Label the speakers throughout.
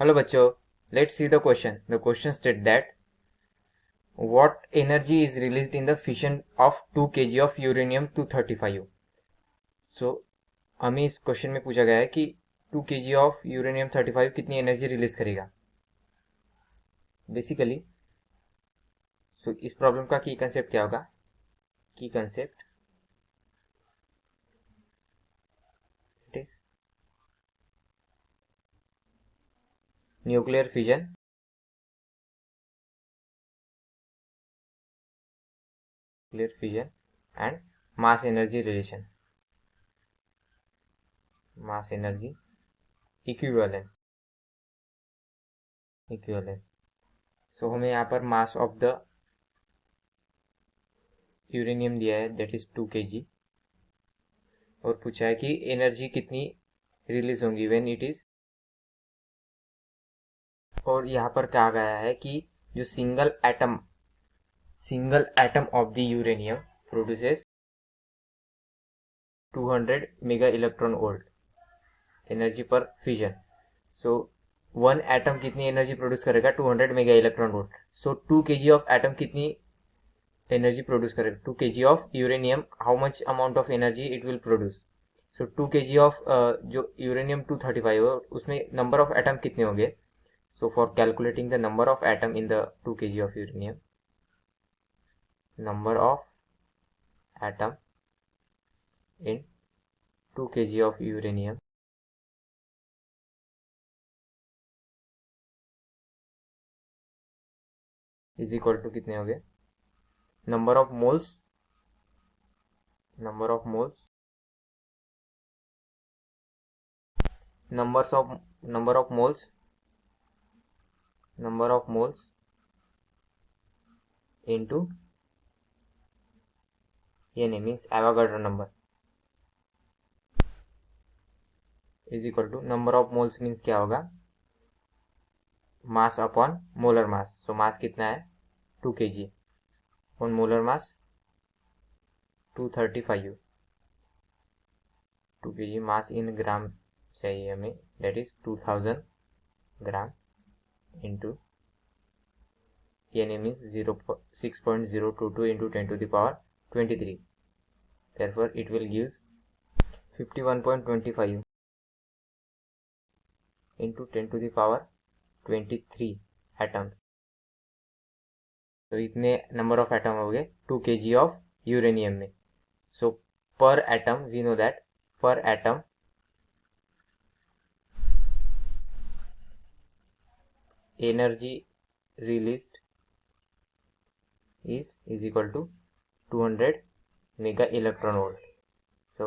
Speaker 1: Hello बच्चों, let's see the question. The question states that what energy is released in the fission of 2 kg of uranium-235. So हमें इस question में पूछा गया है कि 2 kg ऑफ यूरेनियम-35 कितनी एनर्जी रिलीज करेगा. बेसिकली सो इस प्रॉब्लम का की कंसेप्ट क्या होगा. की concept it is nuclear fission and mass energy relation, mass energy equivalence. सो हमें यहाँ पर मास ऑफ द यूरेनियम दिया है दैट इज 2 kg और पूछा है कि एनर्जी कितनी रिलीज होंगी व्हेन इट इज, और यहाँ पर कहा गया है कि जो single atom of the uranium produces 200 mega electron volt energy पर फिजन. सो वन एटम कितनी एनर्जी प्रोड्यूस करेगा 200 mega electron volt. So 2 kg of atom कितनी एनर्जी प्रोड्यूस करेगा. 2 kg of uranium how much amount of energy it will produce. So 2 kg of जो uranium 235 है उसमें number of atom कितने होंगे. So for calculating the number of atom in the 2 kg of uranium, number of atom in 2 kg of uranium is equal to कितने हो गए. number of moles number of moles into Na means Avogadro number is equal to number of moles means क्या होगा mass upon molar mass. सो मास कितना है 2 kg upon molar mass 235. 2 kg मास इन ग्राम चाहिए हमें that is 2000 gram into Na means 6.022 into 10 to the power 23. Therefore it will gives 51.25 into 10 to the power 23 atoms. तो इतने number of atom हो गए 2 kg of uranium में. So per atom we know that per atom energy released is equal to 200 mega electron volt. So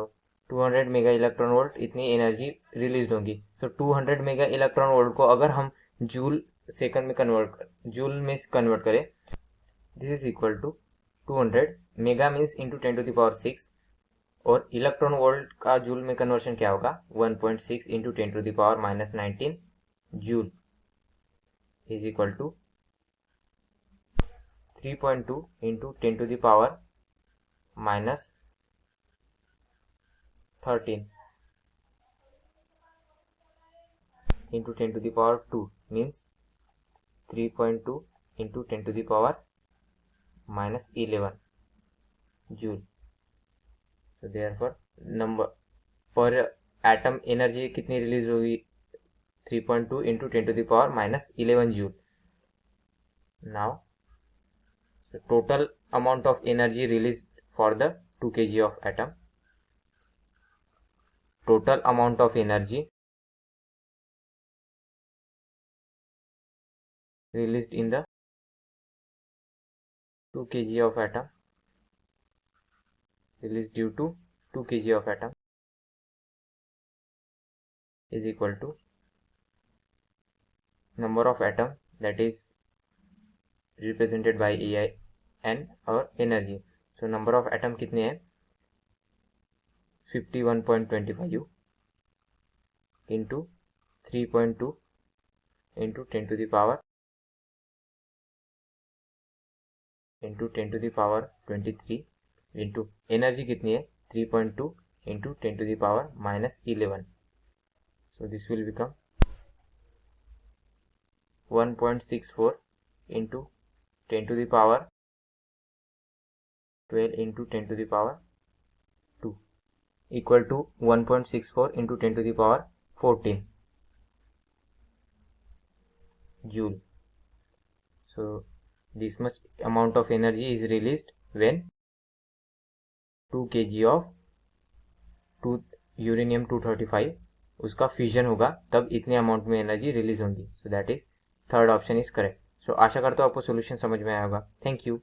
Speaker 1: 200 mega electron volt इतनी energy release होगी. So 200 mega electron volt को अगर हम joule second में convert करें this is equal to 200 mega means into 10 to the power 6 और electron volt का joule में कन्वर्शन क्या होगा 1.6 into 10 to the power -19 joule is equal to 3.2 into 10 to the power -13 into 10 to the power 2 means 3.2 into 10 to the power -11 joule. So therefore number पर atom energy कितनी release होगी 3.2 into 10 to the power -11 joule. Now the total amount of energy released for the 2 kg of atom, total amount of energy released in the 2 kg of atom released due to 2 kg of atom is equal to number of atom that is represented by EIN और energy. So number of atom कितने हैं 51.25 into 3.2 into 10 to the power 23 into energy कितनी है 3.2 into 10 to the power -11. So this will become 1.64 into 10 to the power 12 into 10 to the power 2 equal to 1.64 into 10 to the power 14 joule. So this much amount of energy is released when 2 kg of uranium 235 उसका fusion होगा, तब इतने amount में energy release होगी. So that is third option is correct. So आशा करता हूँ आपको सोल्यूशन समझ में आया होगा. Thank you.